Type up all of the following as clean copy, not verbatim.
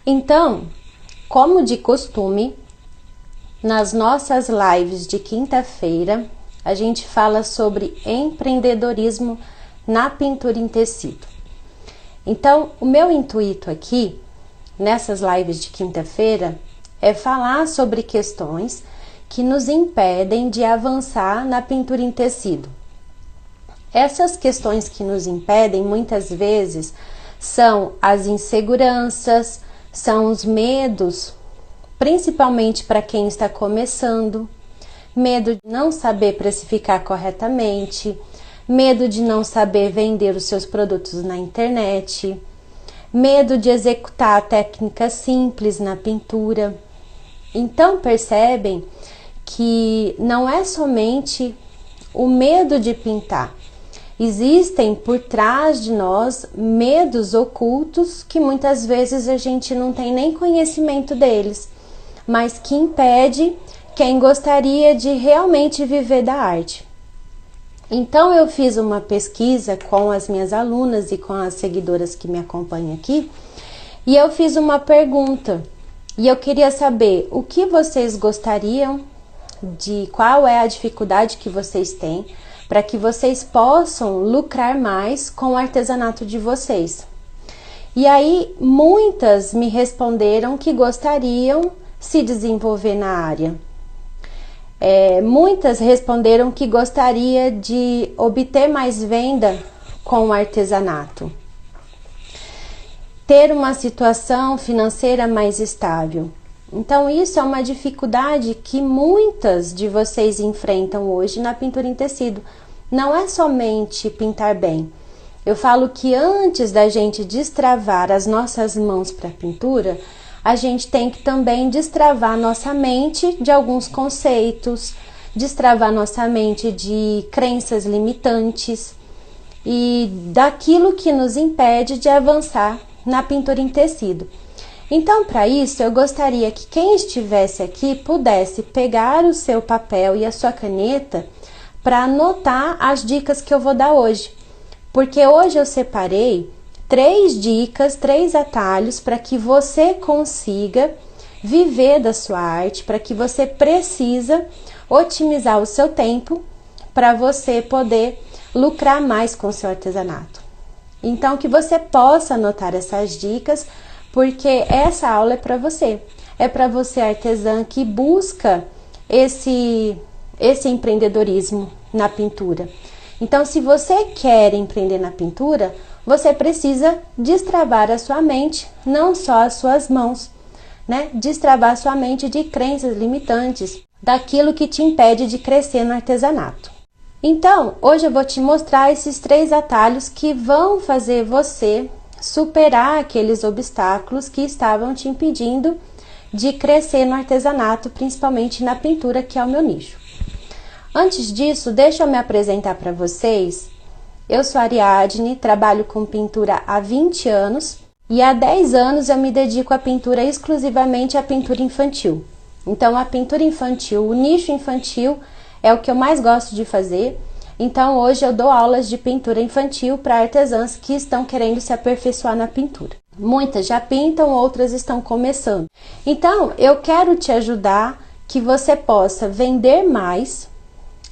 Então, como de costume, nas nossas lives de quinta-feira, a gente fala sobre empreendedorismo na pintura em tecido. Então, o meu intuito aqui, nessas lives de quinta-feira, é falar sobre questões que nos impedem de avançar na pintura em tecido. Essas questões que nos impedem, muitas vezes, são as inseguranças, são os medos, principalmente para quem está começando, medo de não saber precificar corretamente, medo de não saber vender os seus produtos na internet, medo de executar a técnica simples na pintura. Então percebem que não é somente o medo de pintar. Existem por trás de nós medos ocultos que muitas vezes a gente não tem nem conhecimento deles, mas que impede quem gostaria de realmente viver da arte. Então eu fiz uma pesquisa com as minhas alunas e com as seguidoras que me acompanham aqui, e eu fiz uma pergunta, e eu queria saber o que vocês gostariam de, qual é a dificuldade que vocês têm, para que vocês possam lucrar mais com o artesanato de vocês. E aí muitas me responderam que gostariam se desenvolver na área. Muitas responderam que gostaria de obter mais venda com o artesanato, ter uma situação financeira mais estável. Então isso é uma dificuldade que muitas de vocês enfrentam hoje na pintura em tecido. Não é somente pintar bem. Eu falo que antes da gente destravar as nossas mãos para a pintura, a gente tem que também destravar nossa mente de alguns conceitos, destravar nossa mente de crenças limitantes e daquilo que nos impede de avançar na pintura em tecido. Então, para isso, eu gostaria que quem estivesse aqui pudesse pegar o seu papel e a sua caneta para anotar as dicas que eu vou dar hoje. Porque hoje eu separei 3 dicas, 3 atalhos para que você consiga viver da sua arte, para que você precisa otimizar o seu tempo para você poder lucrar mais com o seu artesanato. Então, que você possa anotar essas dicas, porque essa aula é para você. É para você, artesã, que busca esse empreendedorismo na pintura. Então, se você quer empreender na pintura, você precisa destravar a sua mente, não só as suas mãos, né? Destravar a sua mente de crenças limitantes, daquilo que te impede de crescer no artesanato. Então, hoje eu vou te mostrar esses 3 atalhos que vão fazer você superar aqueles obstáculos que estavam te impedindo de crescer no artesanato, principalmente na pintura, que é o meu nicho. Antes disso, deixa eu me apresentar para vocês. Eu sou a Ariadne, trabalho com pintura há 20 anos e há 10 anos eu me dedico à pintura exclusivamente à pintura infantil. Então, a pintura infantil, o nicho infantil é o que eu mais gosto de fazer. Então, hoje eu dou aulas de pintura infantil para artesãs que estão querendo se aperfeiçoar na pintura. Muitas já pintam, outras estão começando. Então, eu quero te ajudar que você possa vender mais,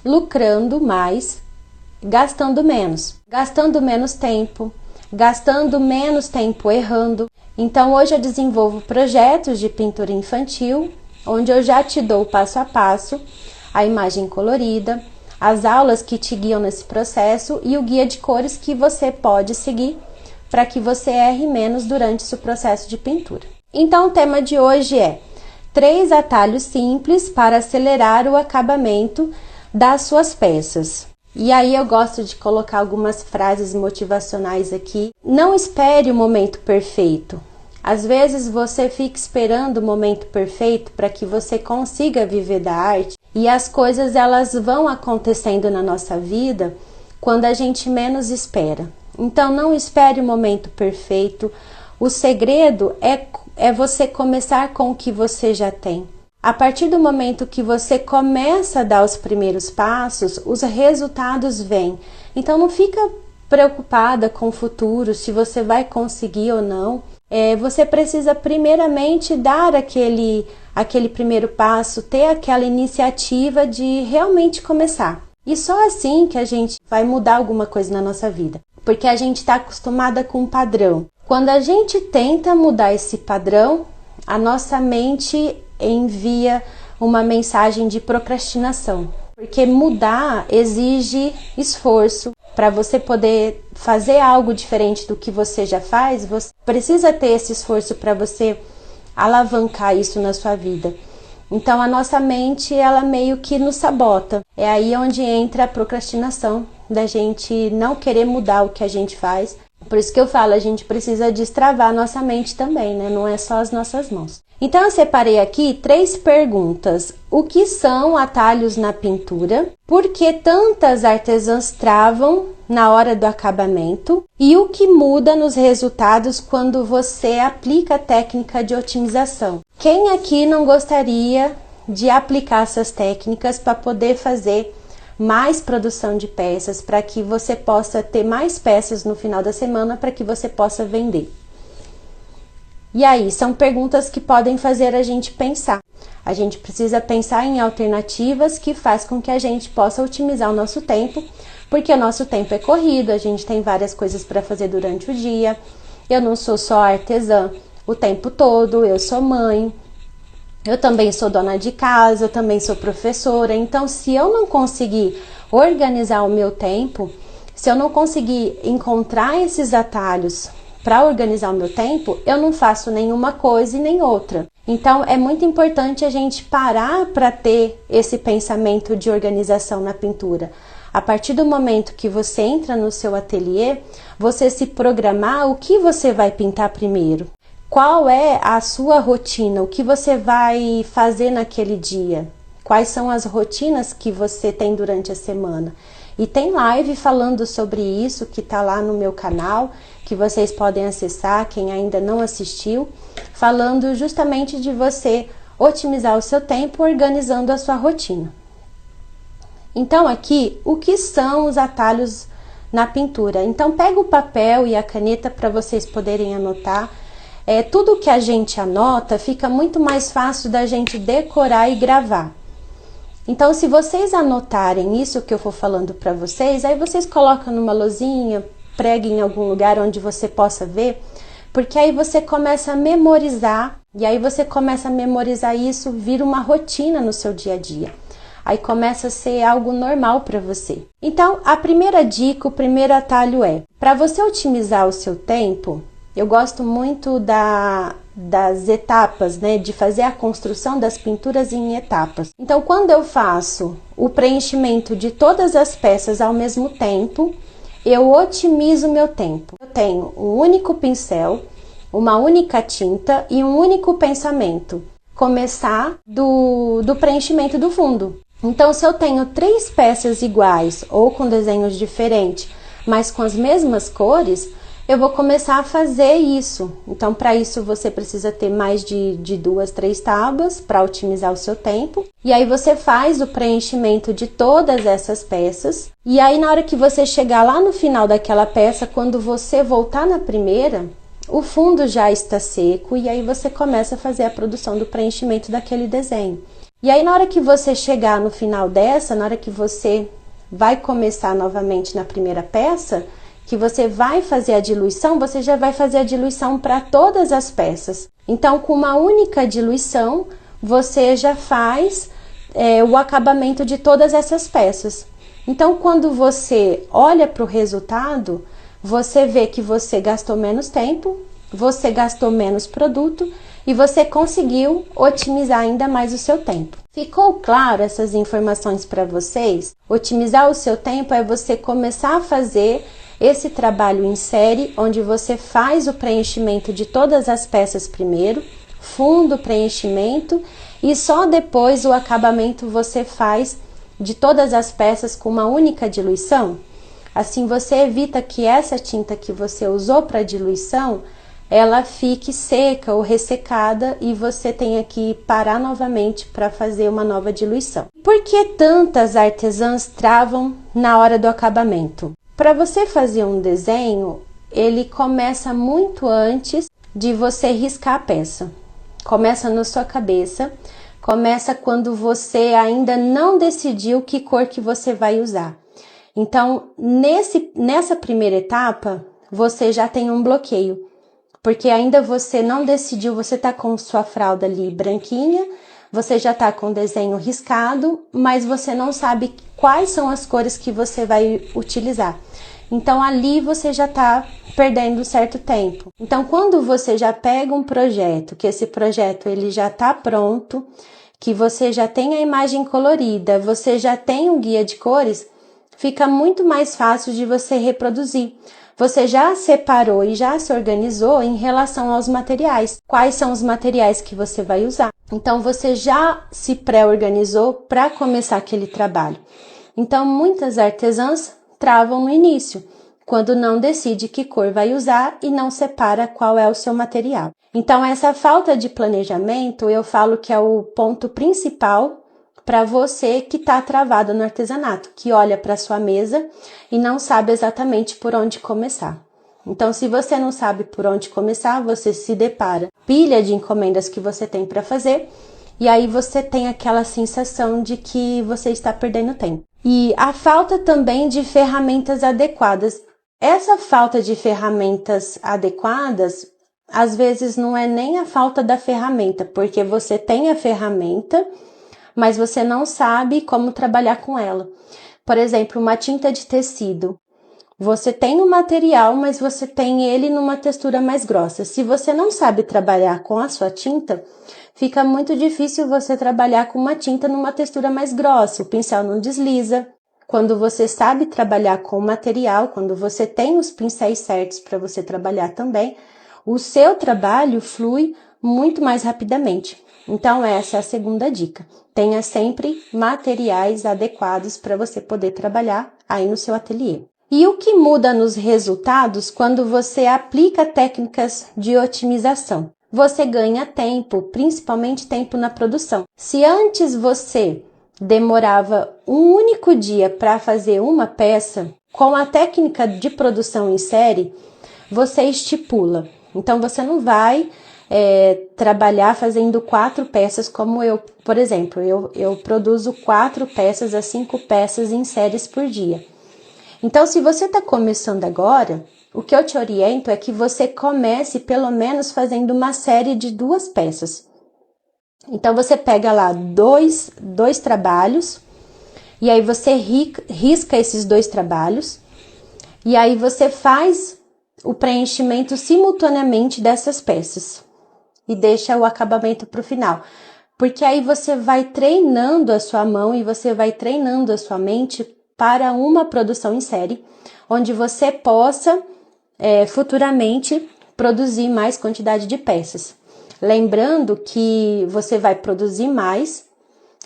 lucrando mais, gastando menos tempo errando. Então hoje eu desenvolvo projetos de pintura infantil, onde eu já te dou passo a passo, a imagem colorida, as aulas que te guiam nesse processo e o guia de cores que você pode seguir para que você erre menos durante o seu processo de pintura. Então o tema de hoje é 3 atalhos simples para acelerar o acabamento das suas peças. E aí eu gosto de colocar algumas frases motivacionais aqui. Não espere o momento perfeito. Às vezes você fica esperando o momento perfeito para que você consiga viver da arte e as coisas elas vão acontecendo na nossa vida quando a gente menos espera. Então não espere o momento perfeito. O segredo é você começar com o que você já tem. A partir do momento que você começa a dar os primeiros passos, os resultados vêm. Então não fica preocupada com o futuro, se você vai conseguir ou não. você precisa primeiramente dar aquele primeiro passo, ter aquela iniciativa de realmente começar. E só assim que a gente vai mudar alguma coisa na nossa vida, porque a gente está acostumada com um padrão. Quando a gente tenta mudar esse padrão, a nossa mente envia uma mensagem de procrastinação, porque mudar exige esforço. Para você poder fazer algo diferente do que você já faz, você precisa ter esse esforço para você alavancar isso na sua vida. Então a nossa mente, ela meio que nos sabota. É aí onde entra a procrastinação, da gente não querer mudar o que a gente faz. Por isso que eu falo, a gente precisa destravar a nossa mente também, né? Não é só as nossas mãos. Então eu separei aqui 3 perguntas. O que são atalhos na pintura? Por que tantas artesãs travam na hora do acabamento? E o que muda nos resultados quando você aplica a técnica de otimização? Quem aqui não gostaria de aplicar essas técnicas para poder fazer mais produção de peças, para que você possa ter mais peças no final da semana, para que você possa vender? E aí, são perguntas que podem fazer a gente pensar. A gente precisa pensar em alternativas que faz com que a gente possa otimizar o nosso tempo, porque o nosso tempo é corrido, a gente tem várias coisas para fazer durante o dia. Eu não sou só artesã o tempo todo, eu sou mãe, eu também sou dona de casa, eu também sou professora. Então, se eu não conseguir organizar o meu tempo, se eu não conseguir encontrar esses atalhos para organizar o meu tempo, eu não faço nenhuma coisa e nem outra. Então, é muito importante a gente parar para ter esse pensamento de organização na pintura. A partir do momento que você entra no seu ateliê, você se programar o que você vai pintar primeiro. Qual é a sua rotina? O que você vai fazer naquele dia? Quais são as rotinas que você tem durante a semana? E tem live falando sobre isso que está lá no meu canal, que vocês podem acessar, quem ainda não assistiu, falando justamente de você otimizar o seu tempo organizando a sua rotina. Então aqui, o que são os atalhos na pintura? Então pega o papel e a caneta para vocês poderem anotar. Tudo que a gente anota fica muito mais fácil da gente decorar e gravar. Então, se vocês anotarem isso que eu for falando para vocês, aí vocês colocam numa lousinha, preguem em algum lugar onde você possa ver, porque aí você começa a memorizar, e aí você começa a memorizar isso, vira uma rotina no seu dia a dia. Aí começa a ser algo normal para você. Então, a primeira dica, o primeiro atalho é, para você otimizar o seu tempo, eu gosto muito das etapas, né? De fazer a construção das pinturas em etapas. Então, quando eu faço o preenchimento de todas as peças ao mesmo tempo, eu otimizo o meu tempo. Eu tenho um único pincel, uma única tinta e um único pensamento. Começar do preenchimento do fundo. Então, se eu tenho 3 peças iguais ou com desenhos diferentes, mas com as mesmas cores, eu vou começar a fazer isso. Então, para isso, você precisa ter mais de 2, 3 tábuas para otimizar o seu tempo. E aí, você faz o preenchimento de todas essas peças. E aí, na hora que você chegar lá no final daquela peça, quando você voltar na primeira, o fundo já está seco. E aí, você começa a fazer a produção do preenchimento daquele desenho. E aí, na hora que você chegar no final dessa, na hora que você vai começar novamente na primeira peça, que você vai fazer a diluição, você já vai fazer a diluição para todas as peças. Então, com uma única diluição, você já faz o acabamento de todas essas peças. Então, quando você olha para o resultado, você vê que você gastou menos tempo, você gastou menos produto e você conseguiu otimizar ainda mais o seu tempo. Ficou claro essas informações para vocês? Otimizar o seu tempo é você começar a fazer esse trabalho em série, onde você faz o preenchimento de todas as peças primeiro, fundo, preenchimento, e só depois o acabamento você faz de todas as peças com uma única diluição. Assim você evita que essa tinta que você usou para diluição, ela fique seca ou ressecada e você tenha que parar novamente para fazer uma nova diluição. Por que tantas artesãs travam na hora do acabamento? Para você fazer um desenho, ele começa muito antes de você riscar a peça. Começa na sua cabeça, começa quando você ainda não decidiu que cor que você vai usar. Então, nessa primeira etapa, você já tem um bloqueio, porque ainda você não decidiu, você tá com sua fralda ali branquinha, você já tá com o desenho riscado, mas você não sabe quais são as cores que você vai utilizar. Então, ali você já tá perdendo certo tempo. Então, quando você já pega um projeto, que esse projeto ele já tá pronto, que você já tem a imagem colorida, você já tem um guia de cores, fica muito mais fácil de você reproduzir. Você já separou e já se organizou em relação aos materiais. Quais são os materiais que você vai usar? Então, você já se pré-organizou para começar aquele trabalho. Então, muitas artesãs travam no início, quando não decide que cor vai usar e não separa qual é o seu material. Então, essa falta de planejamento, eu falo que é o ponto principal para você que está travado no artesanato, que olha para sua mesa e não sabe exatamente por onde começar. Então, se você não sabe por onde começar, você se depara pilha de encomendas que você tem para fazer e aí você tem aquela sensação de que você está perdendo tempo. E a falta também de ferramentas adequadas. Essa falta de ferramentas adequadas, às vezes não é nem a falta da ferramenta, porque você tem a ferramenta, mas você não sabe como trabalhar com ela. Por exemplo, uma tinta de tecido. Você tem o material, mas você tem ele numa textura mais grossa. Se você não sabe trabalhar com a sua tinta, fica muito difícil você trabalhar com uma tinta numa textura mais grossa. O pincel não desliza. Quando você sabe trabalhar com o material, quando você tem os pincéis certos para você trabalhar também, o seu trabalho flui muito mais rapidamente. Então, essa é a segunda dica. Tenha sempre materiais adequados para você poder trabalhar aí no seu ateliê. E o que muda nos resultados quando você aplica técnicas de otimização? Você ganha tempo, principalmente tempo na produção. Se antes você demorava um único dia para fazer uma peça, com a técnica de produção em série, você estipula. Então, você não vai trabalhar fazendo 4 peças como eu, por exemplo, eu produzo 4 peças a 5 peças em séries por dia. Então, se você está começando agora, o que eu te oriento é que você comece pelo menos fazendo uma série de 2 peças. Então, você pega lá dois trabalhos, e aí você risca esses 2 trabalhos, e aí você faz o preenchimento simultaneamente dessas peças, e deixa o acabamento para o final. Porque aí você vai treinando a sua mão e você vai treinando a sua mente para uma produção em série, onde você possa futuramente produzir mais quantidade de peças. Lembrando que você vai produzir mais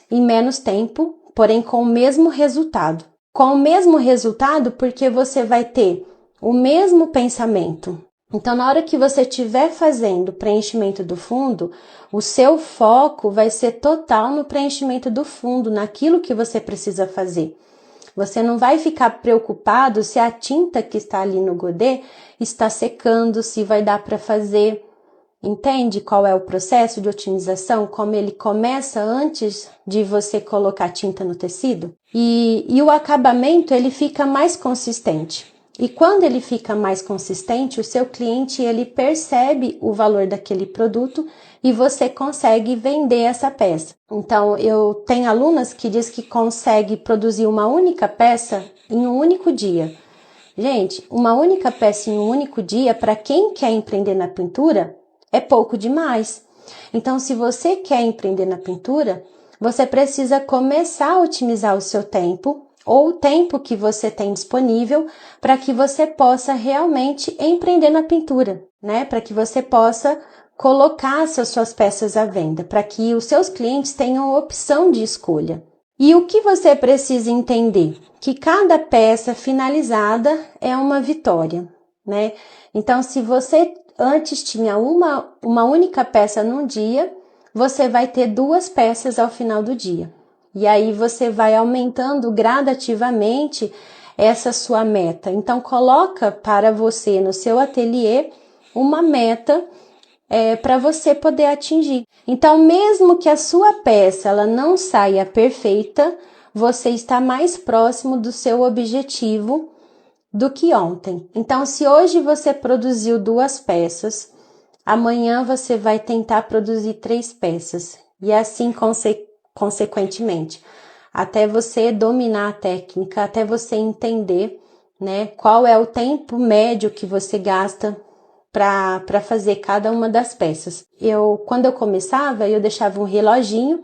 em menos tempo, porém com o mesmo resultado. Com o mesmo resultado porque você vai ter o mesmo pensamento. Então, na hora que você estiver fazendo o preenchimento do fundo, o seu foco vai ser total no preenchimento do fundo, naquilo que você precisa fazer. Você não vai ficar preocupado se a tinta que está ali no godê está secando, se vai dar para fazer. Entende qual é o processo de otimização? Como ele começa antes de você colocar tinta no tecido? E o acabamento, ele fica mais consistente. E quando ele fica mais consistente, o seu cliente, ele percebe o valor daquele produto e você consegue vender essa peça. Então, eu tenho alunas que diz que consegue produzir uma única peça em um único dia. Gente, uma única peça em um único dia, para quem quer empreender na pintura, é pouco demais. Então, se você quer empreender na pintura, você precisa começar a otimizar o seu tempo, ou o tempo que você tem disponível, para que você possa realmente empreender na pintura, né? Para que você possa colocar as suas peças à venda, para que os seus clientes tenham opção de escolha. E o que você precisa entender? Que cada peça finalizada é uma vitória, né? Então, se você antes tinha uma única peça num dia, você vai ter 2 peças ao final do dia. E aí você vai aumentando gradativamente essa sua meta. Então, coloca para você no seu ateliê uma meta para você poder atingir. Então, mesmo que a sua peça ela não saia perfeita, você está mais próximo do seu objetivo do que ontem. Então, se hoje você produziu 2 peças, amanhã você vai tentar produzir 3 peças e assim consequentemente, até você dominar a técnica, até você entender, né, qual é o tempo médio que você gasta para fazer cada uma das peças. Quando eu começava, eu deixava um reloginho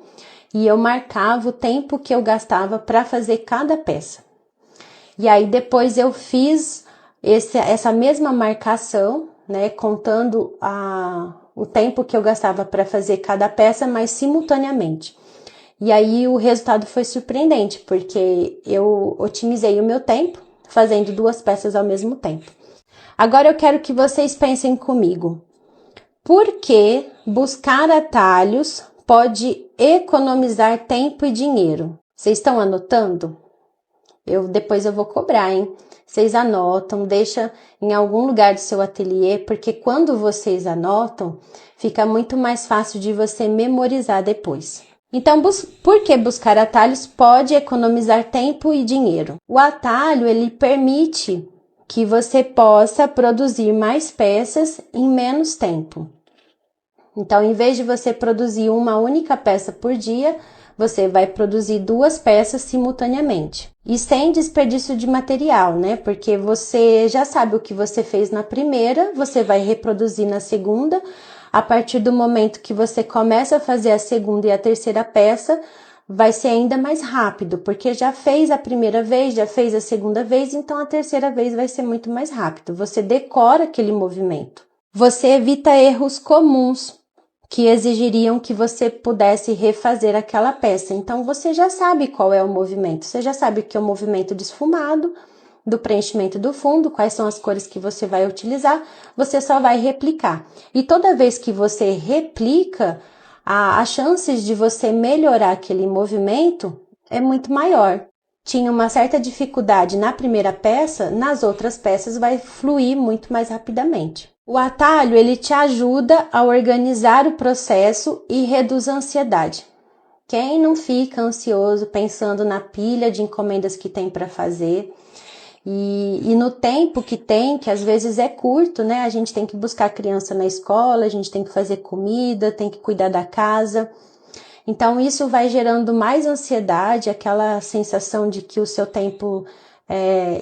e eu marcava o tempo que eu gastava para fazer cada peça. E aí depois eu fiz essa mesma marcação, né, contando o tempo que eu gastava para fazer cada peça, mas simultaneamente. E aí o resultado foi surpreendente, porque eu otimizei o meu tempo fazendo 2 peças ao mesmo tempo. Agora eu quero que vocês pensem comigo. Por que buscar atalhos pode economizar tempo e dinheiro? Vocês estão anotando? Depois eu vou cobrar, hein? Vocês anotam, deixa em algum lugar do seu ateliê, porque quando vocês anotam, fica muito mais fácil de você memorizar depois. Então, por que buscar atalhos pode economizar tempo e dinheiro? O atalho, ele permite que você possa produzir mais peças em menos tempo. Então, em vez de você produzir uma única peça por dia, você vai produzir 2 peças simultaneamente. E sem desperdício de material, né? Porque você já sabe o que você fez na primeira, você vai reproduzir na segunda. A partir do momento que você começa a fazer a segunda e a terceira peça, vai ser ainda mais rápido, porque já fez a primeira vez, já fez a segunda vez, então a terceira vez vai ser muito mais rápido. Você decora aquele movimento. Você evita erros comuns que exigiriam que você pudesse refazer aquela peça. Então, você já sabe qual é o movimento. Você já sabe que é o movimento de esfumado, do preenchimento do fundo, quais são as cores que você vai utilizar, você só vai replicar. E toda vez que você replica, as chances de você melhorar aquele movimento é muito maior. Tinha uma certa dificuldade na primeira peça, nas outras peças vai fluir muito mais rapidamente. O atalho, ele te ajuda a organizar o processo e reduz a ansiedade. Quem não fica ansioso pensando na pilha de encomendas que tem para fazer e no tempo que tem, que às vezes é curto, né? A gente tem que buscar a criança na escola, a gente tem que fazer comida, tem que cuidar da casa. Então, isso vai gerando mais ansiedade, aquela sensação de que o seu tempo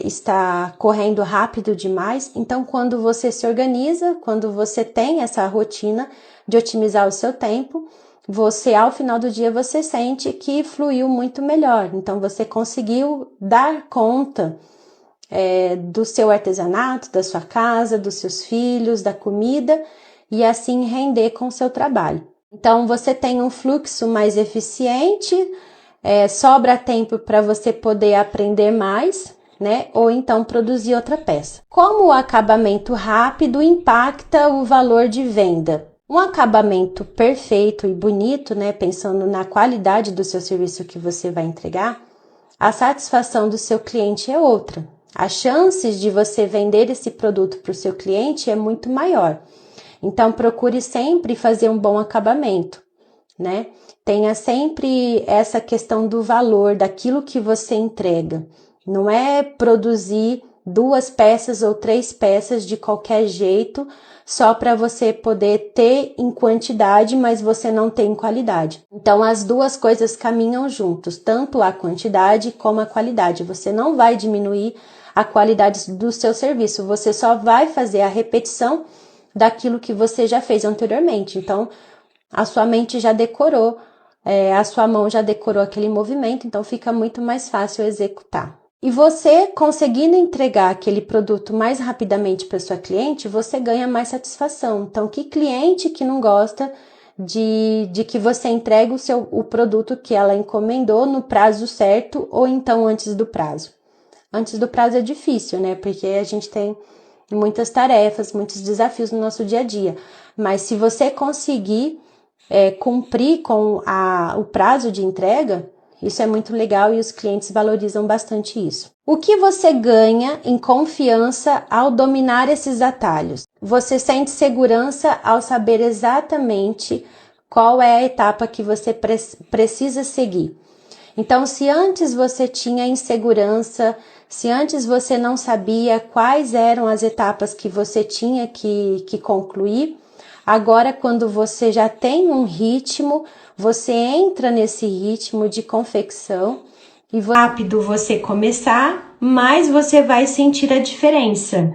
está correndo rápido demais. Então, quando você se organiza, quando você tem essa rotina de otimizar o seu tempo, você, ao final do dia, você sente que fluiu muito melhor. Então, você conseguiu dar conta do seu artesanato, da sua casa, dos seus filhos, da comida e assim render com o seu trabalho. Então, você tem um fluxo mais eficiente, sobra tempo para você poder aprender mais, né? Ou então produzir outra peça. Como o acabamento rápido impacta o valor de venda? Um acabamento perfeito e bonito, né? Pensando na qualidade do seu serviço que você vai entregar, a satisfação do seu cliente é outra. As chances de você vender esse produto para o seu cliente é muito maior. Então, procure sempre fazer um bom acabamento, né? Tenha sempre essa questão do valor, daquilo que você entrega. Não é produzir 2 peças ou 3 peças de qualquer jeito, só para você poder ter em quantidade, mas você não tem em qualidade. Então, as duas coisas caminham juntos, tanto a quantidade como a qualidade. Você não vai diminuir a qualidade do seu serviço, você só vai fazer a repetição daquilo que você já fez anteriormente. Então, a sua mente já decorou, a sua mão já decorou aquele movimento, então fica muito mais fácil executar. E você conseguindo entregar aquele produto mais rapidamente para sua cliente, você ganha mais satisfação. Então, que cliente que não gosta de que você entregue o produto que ela encomendou no prazo certo ou então antes do prazo? Antes do prazo é difícil, né? Porque a gente tem muitas tarefas, muitos desafios no nosso dia a dia. Mas se você conseguir cumprir com o prazo de entrega, Isso é muito legal e os clientes valorizam bastante isso. O que você ganha em confiança ao dominar esses atalhos? Você sente segurança ao saber exatamente qual é a etapa que você precisa seguir. Então, se antes você tinha insegurança, se antes você não sabia quais eram as etapas que você tinha que concluir, agora quando você já tem um ritmo, você entra nesse ritmo de confecção e rápido você começar, mais você vai sentir a diferença.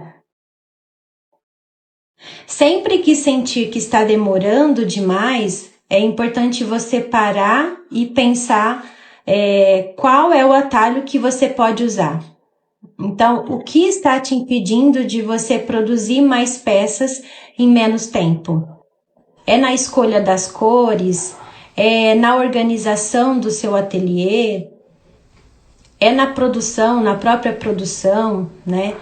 Sempre que sentir que está demorando demais, é importante você parar e pensar qual é o atalho que você pode usar. Então, o que está te impedindo de você produzir mais peças em menos tempo? É na escolha das cores? É na organização do seu ateliê? É na produção, na própria produção, né?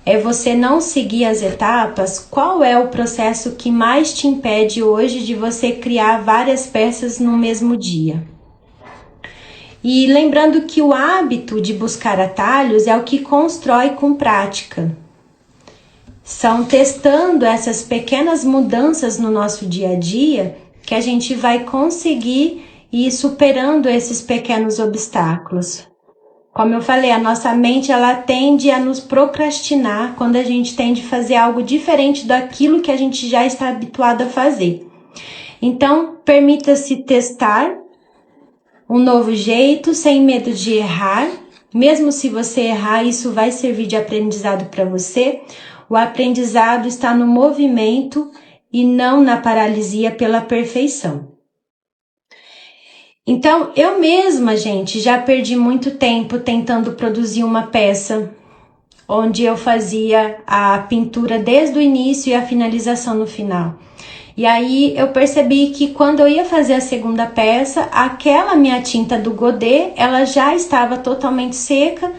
É você não seguir as etapas? Qual é o processo que mais te impede hoje de você criar várias peças no mesmo dia? E lembrando que o hábito de buscar atalhos é o que constrói com prática. São testando essas pequenas mudanças no nosso dia a dia que a gente vai conseguir ir superando esses pequenos obstáculos. Como eu falei, a nossa mente ela tende a nos procrastinar quando a gente tende a fazer algo diferente daquilo que a gente já está habituado a fazer. Então, permita-se testar um novo jeito, sem medo de errar. Mesmo se você errar, isso vai servir de aprendizado para você. O aprendizado está no movimento e não na paralisia pela perfeição. Então, eu mesma, gente, já perdi muito tempo tentando produzir uma peça onde eu fazia a pintura desde o início e a finalização no final. E aí eu percebi que quando eu ia fazer a segunda peça, aquela minha tinta do Godet, ela já estava totalmente seca,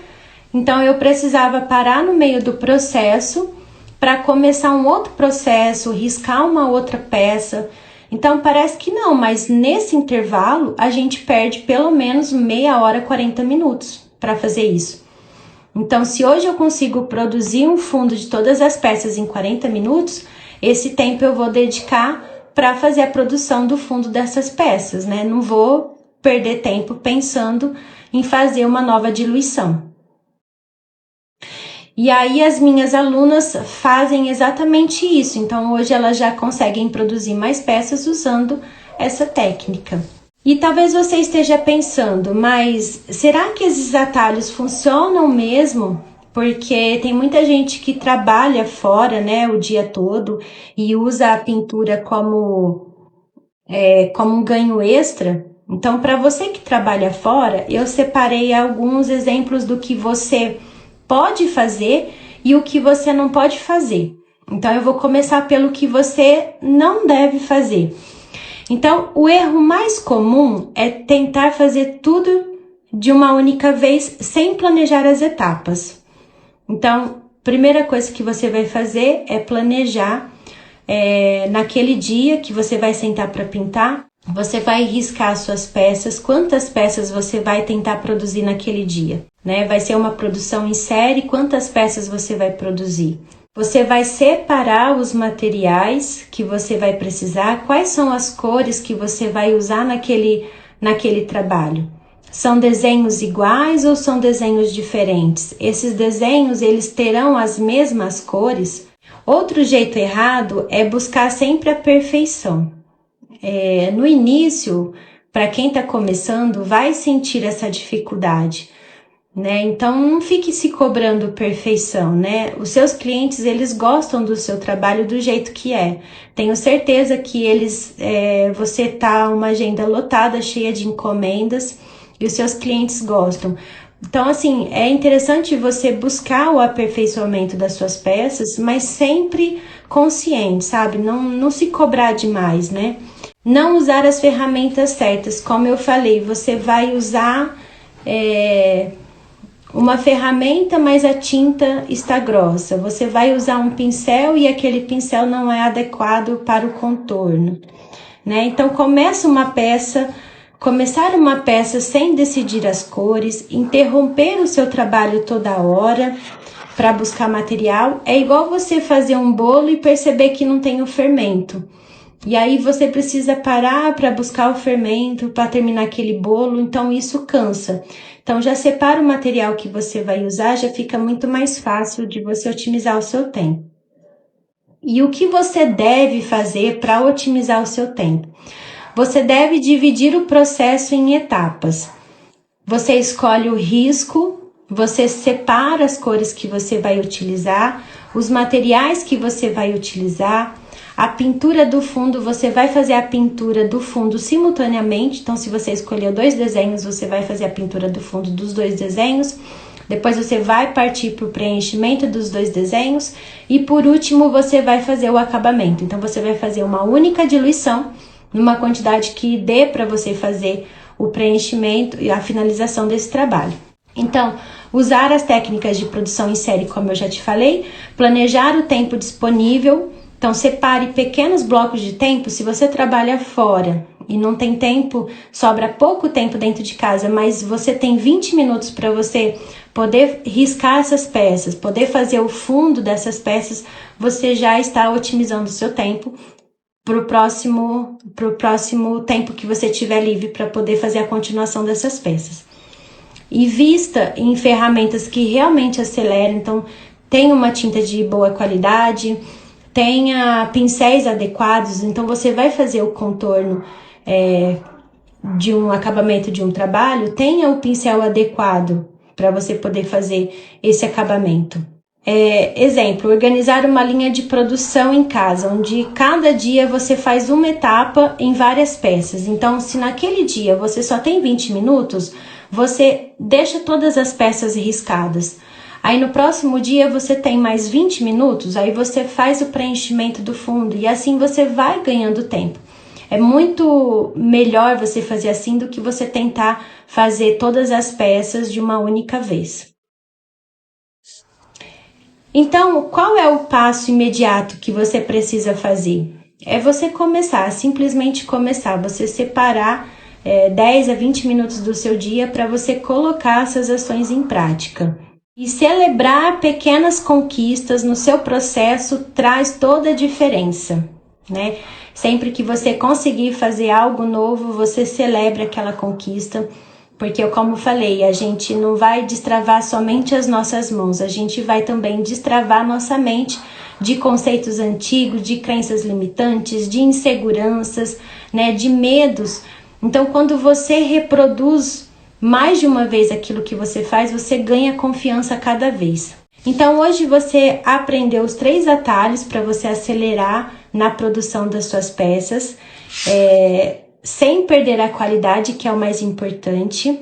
então eu precisava parar no meio do processo para começar um outro processo, riscar uma outra peça. Então parece que não, mas nesse intervalo a gente perde pelo menos meia hora, 40 minutos para fazer isso. Então se hoje eu consigo produzir um fundo de todas as peças em 40 minutos, esse tempo eu vou dedicar para fazer a produção do fundo dessas peças, né? Não vou perder tempo pensando em fazer uma nova diluição. E aí as minhas alunas fazem exatamente isso. Então hoje elas já conseguem produzir mais peças usando essa técnica. E talvez você esteja pensando, mas será que esses atalhos funcionam mesmo? Porque tem muita gente que trabalha fora, né, o dia todo e usa a pintura como um ganho extra. Então, para você que trabalha fora, eu separei alguns exemplos do que você pode fazer e o que você não pode fazer. Então, eu vou começar pelo que você não deve fazer. Então, o erro mais comum é tentar fazer tudo de uma única vez sem planejar as etapas. Então, primeira coisa que você vai fazer é planejar naquele dia que você vai sentar para pintar, você vai riscar suas peças, quantas peças você vai tentar produzir naquele dia, né? Vai ser uma produção em série, quantas peças você vai produzir? Você vai separar os materiais que você vai precisar, quais são as cores que você vai usar naquele trabalho. São desenhos iguais ou são desenhos diferentes? Esses desenhos, eles terão as mesmas cores? Outro jeito errado é buscar sempre a perfeição. No início, para quem está começando, vai sentir essa dificuldade, né? Então, não fique se cobrando perfeição, né? Os seus clientes, eles gostam do seu trabalho do jeito que é. Tenho certeza que você tá uma agenda lotada, cheia de encomendas, e os seus clientes gostam. Então, assim, é interessante você buscar o aperfeiçoamento das suas peças, mas sempre consciente, sabe? Não se cobrar demais, né? Não usar as ferramentas certas. Como eu falei, você vai usar uma ferramenta, mas a tinta está grossa. Você vai usar um pincel e aquele pincel não é adequado para o contorno, né? Então, começa uma peça Começar uma peça sem decidir as cores, interromper o seu trabalho toda hora para buscar material, é igual você fazer um bolo e perceber que não tem o fermento. E aí você precisa parar para buscar o fermento, para terminar aquele bolo, então isso cansa. Então já separa o material que você vai usar, já fica muito mais fácil de você otimizar o seu tempo. E o que você deve fazer para otimizar o seu tempo? Você deve dividir o processo em etapas. Você escolhe o risco, você separa as cores que você vai utilizar, os materiais que você vai utilizar, a pintura do fundo, você vai fazer a pintura do fundo simultaneamente. Então, se você escolheu 2 desenhos, você vai fazer a pintura do fundo dos 2 desenhos. Depois você vai partir para o preenchimento dos 2 desenhos. E por último, você vai fazer o acabamento. Então, você vai fazer uma única diluição, numa quantidade que dê para você fazer o preenchimento e a finalização desse trabalho. Então, usar as técnicas de produção em série, como eu já te falei, planejar o tempo disponível. Então, separe pequenos blocos de tempo. Se você trabalha fora e não tem tempo, sobra pouco tempo dentro de casa, mas você tem 20 minutos para você poder riscar essas peças, poder fazer o fundo dessas peças, você já está otimizando o seu tempo pro próximo tempo que você tiver livre para poder fazer a continuação dessas peças. Invista em ferramentas que realmente acelerem. Então, tenha uma tinta de boa qualidade, tenha pincéis adequados. Então, você vai fazer o contorno de um acabamento de um trabalho, tenha o pincel adequado para você poder fazer esse acabamento. Exemplo, organizar uma linha de produção em casa, onde cada dia você faz uma etapa em várias peças. Então, se naquele dia você só tem 20 minutos, você deixa todas as peças riscadas. Aí no próximo dia você tem mais 20 minutos, aí você faz o preenchimento do fundo e assim você vai ganhando tempo. É muito melhor você fazer assim do que você tentar fazer todas as peças de uma única vez. Então, qual é o passo imediato que você precisa fazer? É você começar, simplesmente começar, você separar 10 a 20 minutos do seu dia para você colocar essas ações em prática. E celebrar pequenas conquistas no seu processo traz toda a diferença, né? Sempre que você conseguir fazer algo novo, você celebra aquela conquista, porque como eu falei, a gente não vai destravar somente as nossas mãos, a gente vai também destravar nossa mente de conceitos antigos, de crenças limitantes, de inseguranças, né, de medos. Então, quando você reproduz mais de uma vez aquilo que você faz, você ganha confiança cada vez. Então, hoje você aprendeu os 3 atalhos para você acelerar na produção das suas peças, sem perder a qualidade, que é o mais importante.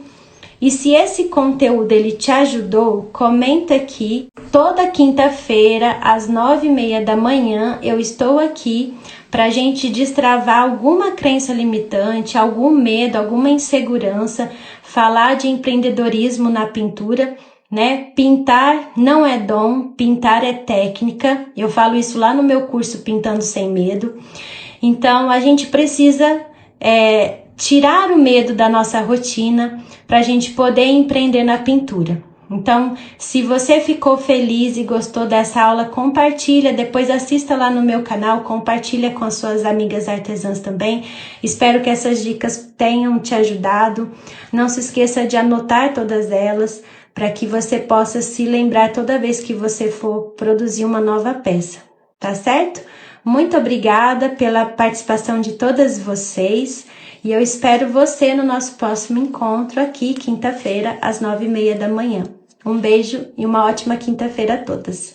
E se esse conteúdo ele te ajudou, comenta aqui. Toda quinta-feira, às 9h30 da manhã, eu estou aqui para a gente destravar alguma crença limitante, algum medo, alguma insegurança, falar de empreendedorismo na pintura, né? Pintar não é dom, pintar é técnica. Eu falo isso lá no meu curso Pintando Sem Medo. Então, a gente precisa tirar o medo da nossa rotina para a gente poder empreender na pintura. Então, se você ficou feliz e gostou dessa aula, compartilha, depois assista lá no meu canal, compartilha com as suas amigas artesãs também. Espero que essas dicas tenham te ajudado. Não se esqueça de anotar todas elas, para que você possa se lembrar toda vez que você for produzir uma nova peça, tá certo? Muito obrigada pela participação de todas vocês e eu espero você no nosso próximo encontro aqui, quinta-feira, às 9h30 da manhã. Um beijo e uma ótima quinta-feira a todas!